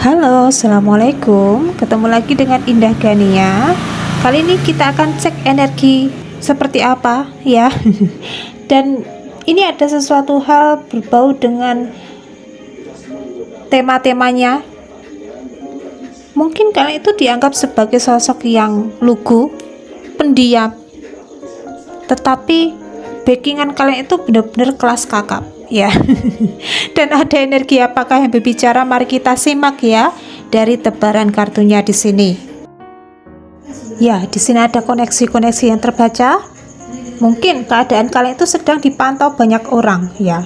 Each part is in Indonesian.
Halo, assalamualaikum. Ketemu lagi dengan Indah Gania. Kali ini kita akan cek energi seperti apa ya. Dan ini ada sesuatu hal berbau dengan tema-temanya. Mungkin kalian itu dianggap sebagai sosok yang lugu, pendiam, tetapi backingan kalian itu benar-benar kelas kakap ya. Dan ada energi apakah yang berbicara? Mari kita simak ya dari tebaran kartunya di sini. Ya, di sini ada koneksi-koneksi yang terbaca. Mungkin keadaan kalian itu sedang dipantau banyak orang ya.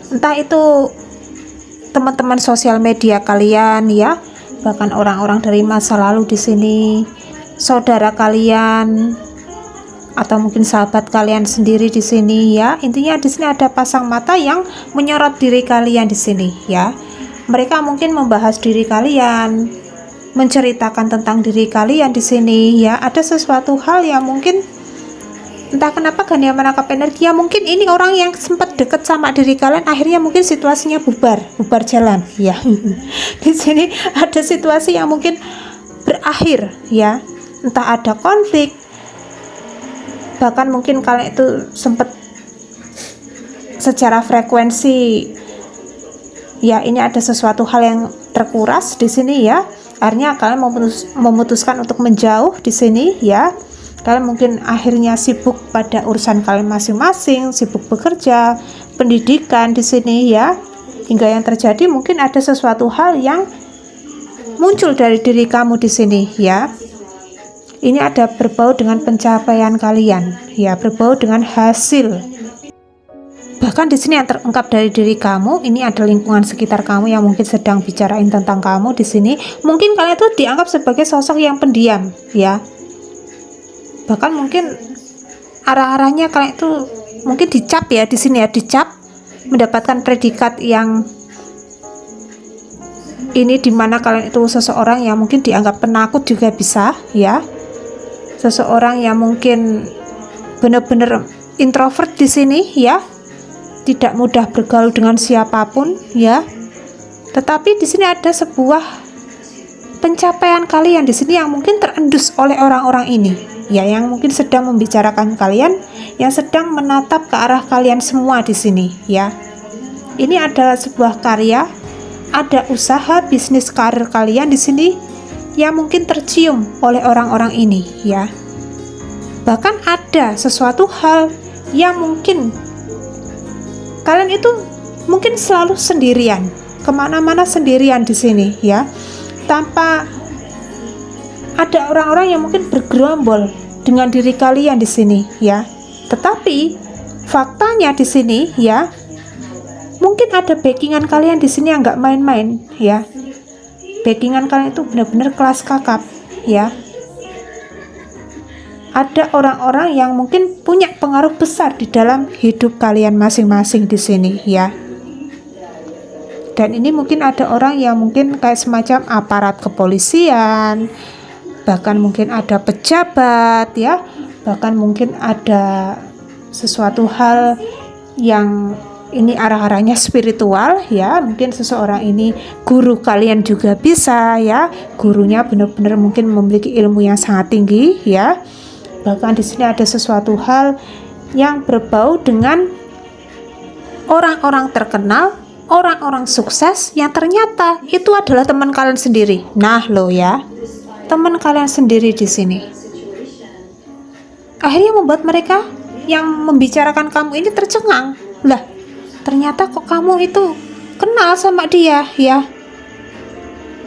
Entah itu teman-teman sosial media kalian ya, bahkan orang-orang dari masa lalu di sini, saudara kalian, atau mungkin sahabat kalian sendiri di sini ya. Intinya di sini ada pasang mata yang menyorot diri kalian di sini ya. Mereka mungkin membahas diri kalian, menceritakan tentang diri kalian di sini ya. Ada sesuatu hal yang mungkin entah kenapa Gania menangkap energi ya, mungkin ini orang yang sempat dekat sama diri kalian, akhirnya mungkin situasinya bubar jalan ya. Di sini ada situasi yang mungkin berakhir ya. Entah ada konflik, bahkan mungkin kalian itu sempat secara frekuensi ya, ini ada sesuatu hal yang terkuras di sini ya. Akhirnya kalian memutuskan untuk menjauh di sini ya. Kalian mungkin akhirnya sibuk pada urusan kalian masing-masing, sibuk bekerja, pendidikan di sini ya. Hingga yang terjadi mungkin ada sesuatu hal yang muncul dari diri kamu di sini ya. Ini ada berbau dengan pencapaian kalian ya, berbau dengan hasil. Bahkan di sini yang terungkap dari diri kamu, ini ada lingkungan sekitar kamu yang mungkin sedang bicarain tentang kamu di sini. Mungkin kalian itu dianggap sebagai sosok yang pendiam ya. Bahkan mungkin arah-arahnya kalian itu mungkin dicap ya di sini ya, dicap mendapatkan predikat yang ini, dimana kalian itu seseorang yang mungkin dianggap penakut juga bisa ya. Seseorang yang mungkin benar-benar introvert di sini ya, tidak mudah bergaul dengan siapapun ya. Tetapi di sini ada sebuah pencapaian kalian di sini yang mungkin terendus oleh orang-orang ini ya, yang mungkin sedang membicarakan kalian, yang sedang menatap ke arah kalian semua di sini ya. Ini ada sebuah karya, ada usaha bisnis karir kalian di sini yang mungkin tercium oleh orang-orang ini ya. Bahkan ada sesuatu hal yang mungkin kalian itu mungkin selalu sendirian, kemana-mana sendirian di sini ya, tanpa ada orang-orang yang mungkin bergerombol dengan diri kalian di sini ya. Tetapi faktanya di sini ya, mungkin ada backingan kalian di sini yang nggak main-main ya. Backingan kalian itu benar-benar kelas kakap ya. Ada orang-orang yang mungkin punya pengaruh besar di dalam hidup kalian masing-masing di sini ya. Dan ini mungkin ada orang yang mungkin kayak semacam aparat kepolisian, bahkan mungkin ada pejabat ya, bahkan mungkin ada sesuatu hal yang ini arah-arahnya spiritual ya. Mungkin seseorang ini guru kalian juga bisa ya, gurunya benar-benar mungkin memiliki ilmu yang sangat tinggi ya. Bahkan di sini ada sesuatu hal yang berbau dengan orang-orang terkenal, orang-orang sukses yang ternyata itu adalah teman kalian sendiri. Nah lo ya, teman kalian sendiri di sini. Akhirnya membuat mereka yang membicarakan kamu ini tercengang. Lah, ternyata kok kamu itu kenal sama dia ya.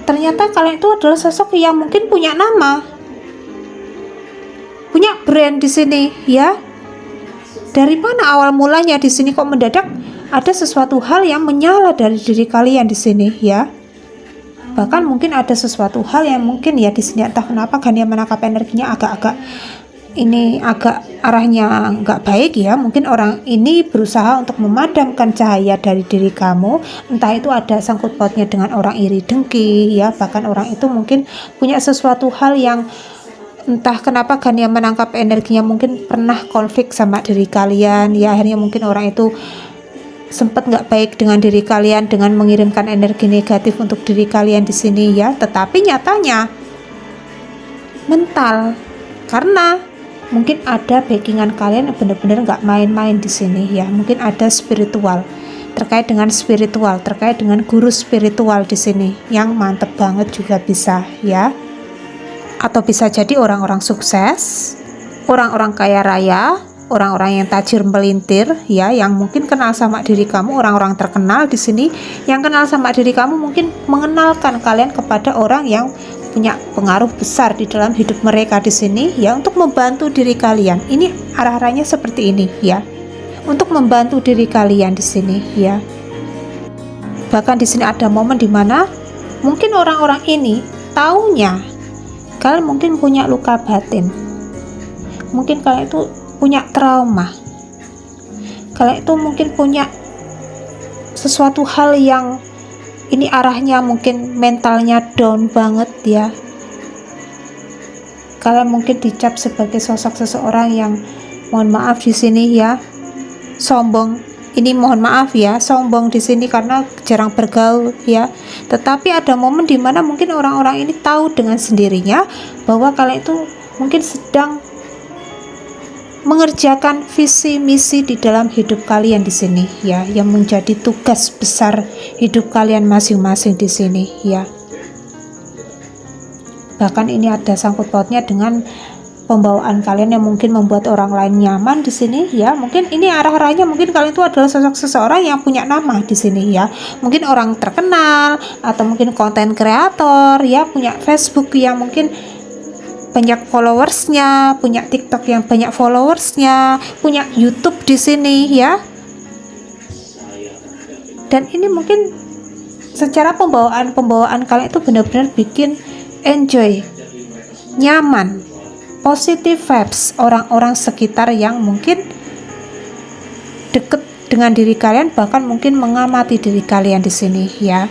Ternyata kalian itu adalah sosok yang mungkin punya nama, punya brand di sini ya. Dari mana awal mulanya di sini kok mendadak ada sesuatu hal yang menyala dari diri kalian di sini ya. Bahkan mungkin ada sesuatu hal yang mungkin ya di sini entah kenapa Gania menangkap energinya agak-agak ini, agak arahnya nggak baik ya. Mungkin orang ini berusaha untuk memadamkan cahaya dari diri kamu, entah itu ada sangkut pautnya dengan orang iri dengki ya. Bahkan orang itu mungkin punya sesuatu hal yang entah kenapa Gania menangkap energinya mungkin pernah konflik sama diri kalian ya. Akhirnya mungkin orang itu sempat nggak baik dengan diri kalian dengan mengirimkan energi negatif untuk diri kalian di sini ya, tetapi nyatanya mental, karena mungkin ada backingan kalian yang benar-benar nggak main-main di sini ya. Mungkin ada spiritual, terkait dengan spiritual, terkait dengan guru spiritual di sini yang mantep banget juga bisa ya. Atau bisa jadi orang-orang sukses, orang-orang kaya raya, orang-orang yang tajir melintir ya, yang mungkin kenal sama diri kamu, orang-orang terkenal di sini yang kenal sama diri kamu, mungkin mengenalkan kalian kepada orang yang punya pengaruh besar di dalam hidup mereka di sini ya, untuk membantu diri kalian. Ini arah-arahnya seperti ini ya, untuk membantu diri kalian di sini ya. Bahkan di sini ada momen dimana mungkin orang-orang ini taunya kalian mungkin punya luka batin, mungkin kalian itu punya trauma, kalian itu mungkin punya sesuatu hal yang ini arahnya mungkin mentalnya down banget ya. Kalian mungkin dicap sebagai sosok seseorang yang, mohon maaf di sini ya, sombong. Ini mohon maaf ya, sombong di sini karena jarang bergaul ya. Tetapi ada momen dimana mungkin orang-orang ini tahu dengan sendirinya bahwa kalian itu mungkin sedang mengerjakan visi misi di dalam hidup kalian di sini ya, yang menjadi tugas besar hidup kalian masing-masing di sini ya. Bahkan ini ada sangkut pautnya dengan pembawaan kalian yang mungkin membuat orang lain nyaman di sini ya. Mungkin ini arah-arahnya mungkin kalian itu adalah sosok seseorang yang punya nama di sini ya. Mungkin orang terkenal atau mungkin konten kreator ya, punya Facebook yang mungkin banyak followersnya, punya TikTok yang banyak followersnya, punya YouTube di sini ya. Dan ini mungkin secara pembawaan kalian itu benar-benar bikin enjoy, nyaman, positive vibes orang-orang sekitar yang mungkin deket dengan diri kalian, bahkan mungkin mengamati diri kalian di sini ya.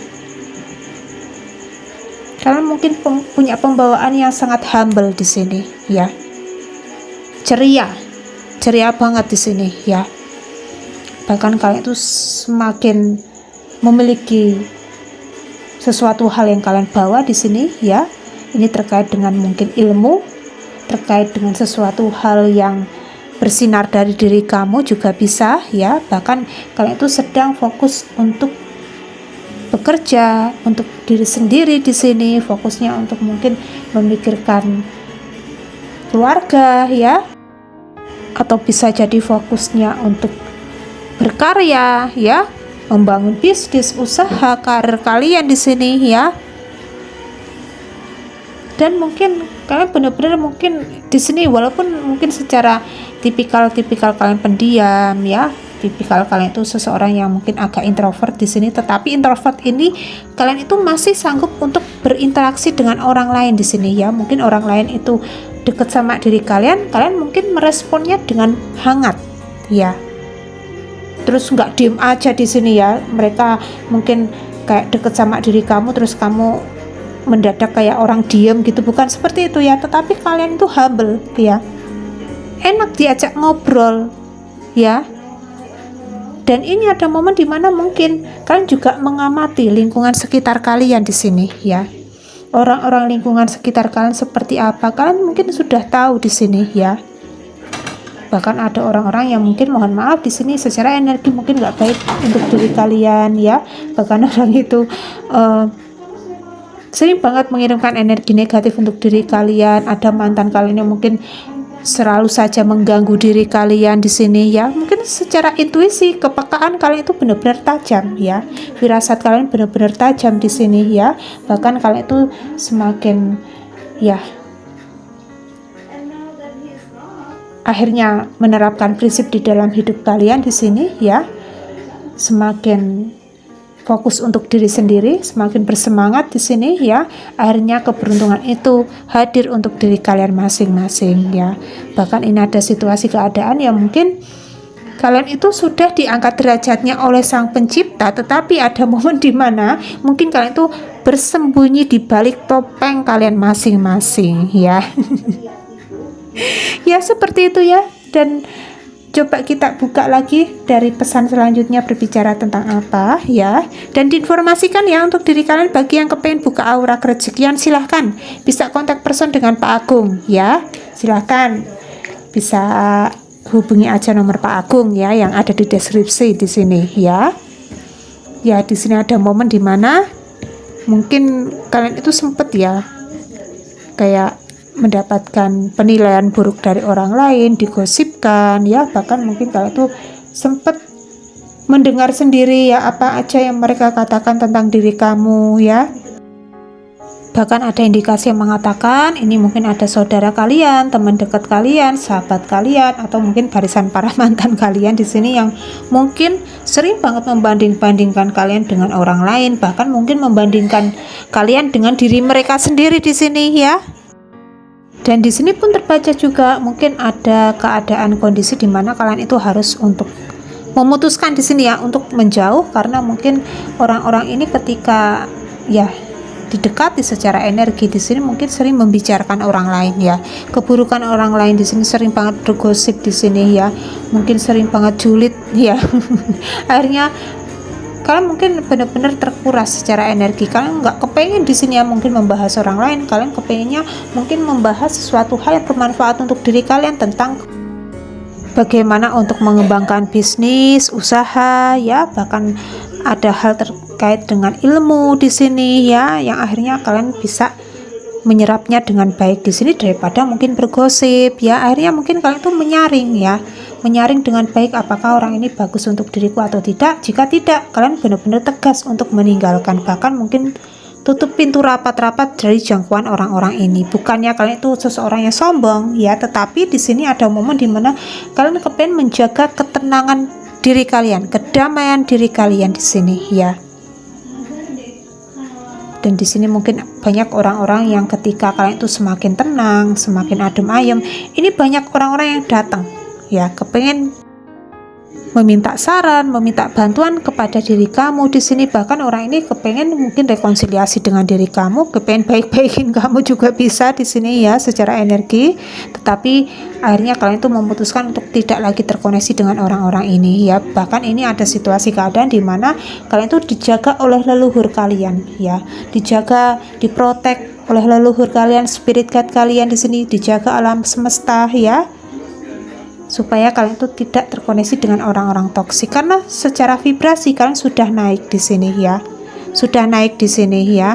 Kalian mungkin punya pembawaan yang sangat humble di sini ya, ceria banget di sini ya. Bahkan kalian itu semakin memiliki sesuatu hal yang kalian bawa di sini ya. Ini terkait dengan mungkin ilmu, terkait dengan sesuatu hal yang bersinar dari diri kamu juga bisa ya. Bahkan kalian itu sedang fokus untuk bekerja untuk diri sendiri di sini, fokusnya untuk mungkin memikirkan keluarga ya, atau bisa jadi fokusnya untuk berkarya ya, membangun bisnis, usaha, karir kalian di sini ya. Dan mungkin kalian benar-benar mungkin di sini walaupun mungkin secara tipikal kalian pendiam ya, tipikal kalian itu seseorang yang mungkin agak introvert di sini, tetapi introvert ini kalian itu masih sanggup untuk berinteraksi dengan orang lain di sini ya. Mungkin orang lain itu dekat sama diri kalian mungkin meresponnya dengan hangat ya. Terus nggak diem aja di sini ya. Mereka mungkin kayak deket sama diri kamu, terus kamu mendadak kayak orang diem gitu, bukan seperti itu ya. Tetapi kalian itu humble ya, enak diajak ngobrol ya. Dan ini ada momen dimana mungkin kalian juga mengamati lingkungan sekitar kalian di sini ya. Orang-orang lingkungan sekitar kalian seperti apa, kalian mungkin sudah tahu di sini ya. Bahkan ada orang-orang yang mungkin mohon maaf di sini secara energi mungkin nggak baik untuk diri kalian ya. Bahkan orang itu sering banget mengirimkan energi negatif untuk diri kalian. Ada mantan kalian yang mungkin selalu saja mengganggu diri kalian di sini ya. Mungkin secara intuisi, kepekaan kalian itu benar-benar tajam ya. Firasat kalian benar-benar tajam di sini ya. Bahkan kalian itu semakin ya akhirnya menerapkan prinsip di dalam hidup kalian di sini ya. Semakin fokus untuk diri sendiri, semakin bersemangat di sini ya. Akhirnya keberuntungan itu hadir untuk diri kalian masing-masing ya. Bahkan ini ada situasi keadaan yang mungkin kalian itu sudah diangkat derajatnya oleh Sang Pencipta, tetapi ada momen di mana mungkin kalian itu bersembunyi di balik topeng kalian masing-masing ya. Ya seperti itu ya. Dan coba kita buka lagi dari pesan selanjutnya berbicara tentang apa ya. Dan diinformasikan ya untuk diri kalian bagi yang kepengen buka aura kerezekian, silahkan bisa kontak person dengan Pak Agung ya. Silahkan bisa hubungi aja nomor Pak Agung ya yang ada di deskripsi di sini ya. Ya di sini ada momen dimana mungkin kalian itu sempet ya kayak mendapatkan penilaian buruk dari orang lain, digosipkan ya, bahkan mungkin kalian tuh sempet mendengar sendiri ya apa aja yang mereka katakan tentang diri kamu ya. Bahkan ada indikasi yang mengatakan ini mungkin ada saudara kalian, teman dekat kalian, sahabat kalian, atau mungkin barisan para mantan kalian di sini yang mungkin sering banget membanding-bandingkan kalian dengan orang lain, bahkan mungkin membandingkan kalian dengan diri mereka sendiri di sini ya. Dan di sini pun terbaca juga mungkin ada keadaan kondisi di mana kalian itu harus untuk memutuskan di sini ya untuk menjauh, karena mungkin orang-orang ini ketika ya didekati secara energi di sini mungkin sering membicarakan orang lain ya, keburukan orang lain di sini sering banget bergosip di sini ya, mungkin sering banget julid ya. Akhirnya kalian mungkin benar-benar terkuras secara energi, kalian nggak kepengen di sini ya mungkin membahas orang lain, kalian kepengennya mungkin membahas sesuatu hal yang bermanfaat untuk diri kalian tentang bagaimana untuk mengembangkan bisnis, usaha ya, bahkan ada hal terkait dengan ilmu di sini ya, yang akhirnya kalian bisa menyerapnya dengan baik di sini daripada mungkin bergosip ya. Akhirnya mungkin kalian tuh menyaring ya, menyaring dengan baik apakah orang ini bagus untuk diriku atau tidak. Jika tidak, kalian benar-benar tegas untuk meninggalkan, bahkan mungkin tutup pintu rapat-rapat dari jangkauan orang-orang ini. Bukannya kalian itu seseorang yang sombong ya, tetapi di sini ada momen dimana kalian kepengen menjaga ketenangan diri kalian, kedamaian diri kalian di sini ya. Dan di sini mungkin banyak orang-orang yang ketika kalian itu semakin tenang, semakin adem ayem, ini banyak orang-orang yang datang ya, kepengen meminta saran, meminta bantuan kepada diri kamu di sini. Bahkan orang ini kepengen mungkin rekonsiliasi dengan diri kamu, kepengen baik-baikin kamu juga bisa di sini ya secara energi. Tetapi akhirnya kalian itu memutuskan untuk tidak lagi terkoneksi dengan orang-orang ini ya. Bahkan ini ada situasi keadaan di mana kalian itu dijaga oleh leluhur kalian ya, dijaga, diprotek oleh leluhur kalian, spirit guide kalian di sini, dijaga alam semesta ya, supaya kalian itu tidak terkoneksi dengan orang-orang toksik, karena secara vibrasi kalian sudah naik di sini ya, sudah naik di sini ya.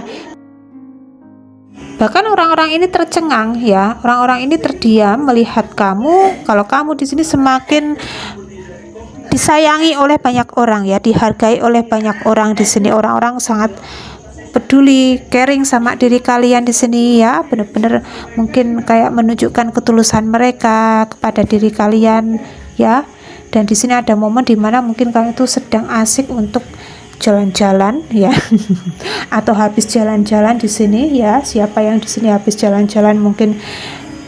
Bahkan orang-orang ini tercengang ya, orang-orang ini terdiam melihat kamu, kalau kamu di sini semakin disayangi oleh banyak orang ya, dihargai oleh banyak orang di sini. Orang-orang sangat peduli, caring sama diri kalian di sini ya, benar-benar mungkin kayak menunjukkan ketulusan mereka kepada diri kalian ya. Dan di sini ada momen dimana mungkin kalian itu sedang asik untuk jalan-jalan ya, atau habis jalan-jalan di sini ya. Siapa yang di sini habis jalan-jalan mungkin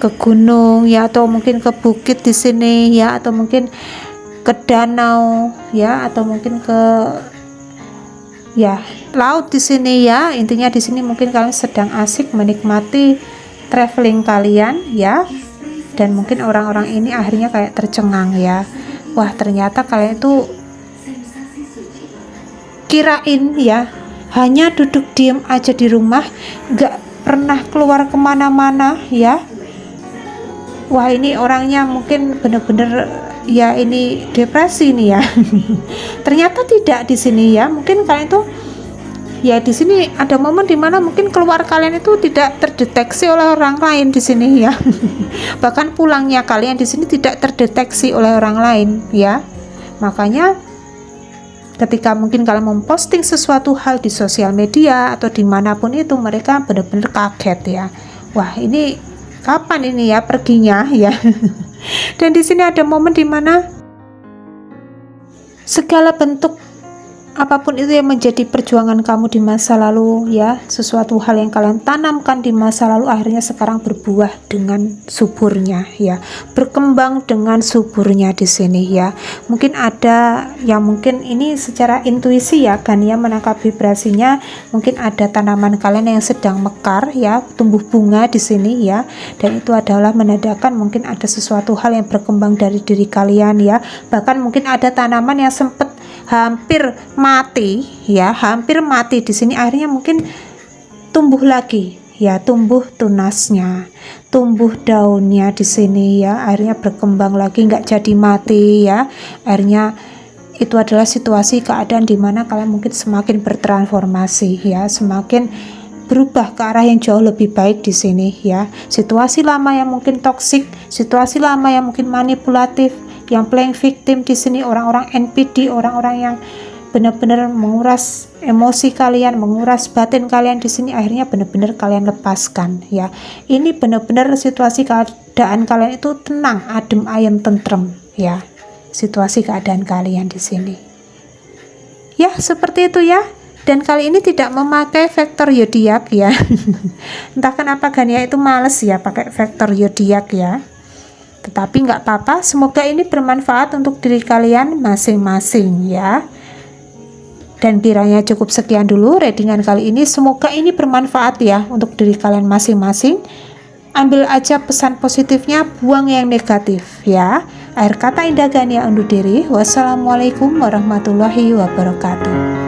ke gunung ya, atau mungkin ke bukit di sini ya, atau mungkin ke danau ya, atau mungkin ke ya laut di sini ya. Intinya di sini mungkin kalian sedang asik menikmati traveling kalian ya. Dan mungkin orang-orang ini akhirnya kayak tercengang ya, wah ternyata kalian itu kirain ya hanya duduk diem aja di rumah, gak pernah keluar kemana-mana ya. Wah ini orangnya mungkin bener-bener ya ini depresi nih ya. Ternyata tidak di sini ya. Mungkin kalian tuh ya di sini ada momen dimana mungkin keluar kalian itu tidak terdeteksi oleh orang lain di sini ya. Bahkan pulangnya kalian di sini tidak terdeteksi oleh orang lain ya. Makanya ketika mungkin kalian memposting sesuatu hal di sosial media atau dimanapun itu, mereka benar-benar kaget ya. Wah ini kapan ini ya perginya ya. Dan di sini ada momen dimana segala bentuk apapun itu yang menjadi perjuangan kamu di masa lalu ya, sesuatu hal yang kalian tanamkan di masa lalu akhirnya sekarang berbuah dengan suburnya ya, berkembang dengan suburnya di sini ya. Mungkin ada yang mungkin ini secara intuisi ya kan ya, menangkap vibrasinya, mungkin ada tanaman kalian yang sedang mekar ya, tumbuh bunga di sini ya, dan itu adalah menandakan mungkin ada sesuatu hal yang berkembang dari diri kalian ya. Bahkan mungkin ada tanaman yang sempat hampir mati ya, hampir mati di sini akhirnya mungkin tumbuh lagi ya, tumbuh tunasnya, tumbuh daunnya di sini ya, akhirnya berkembang lagi, nggak jadi mati ya. Akhirnya itu adalah situasi keadaan dimana kalian mungkin semakin bertransformasi ya, semakin berubah ke arah yang jauh lebih baik di sini ya. Situasi lama yang mungkin toksik, situasi lama yang mungkin manipulatif, yang playing victim di sini, orang-orang NPD, orang-orang yang benar-benar menguras emosi kalian, menguras batin kalian di sini, akhirnya benar-benar kalian lepaskan ya. Ini benar-benar situasi keadaan kalian itu tenang, adem, ayem, tentrem ya. Situasi keadaan kalian di sini. Ya, seperti itu ya. Dan kali ini tidak memakai vektor zodiak ya. Entah kenapa Gania itu males ya pakai vektor zodiak ya. Tetapi nggak apa-apa, semoga ini bermanfaat untuk diri kalian masing-masing ya. Dan kiranya cukup sekian dulu readingan kali ini, semoga ini bermanfaat ya untuk diri kalian masing-masing. Ambil aja pesan positifnya, buang yang negatif ya. Akhir kata indah Gania undur diri. Wassalamualaikum warahmatullahi wabarakatuh.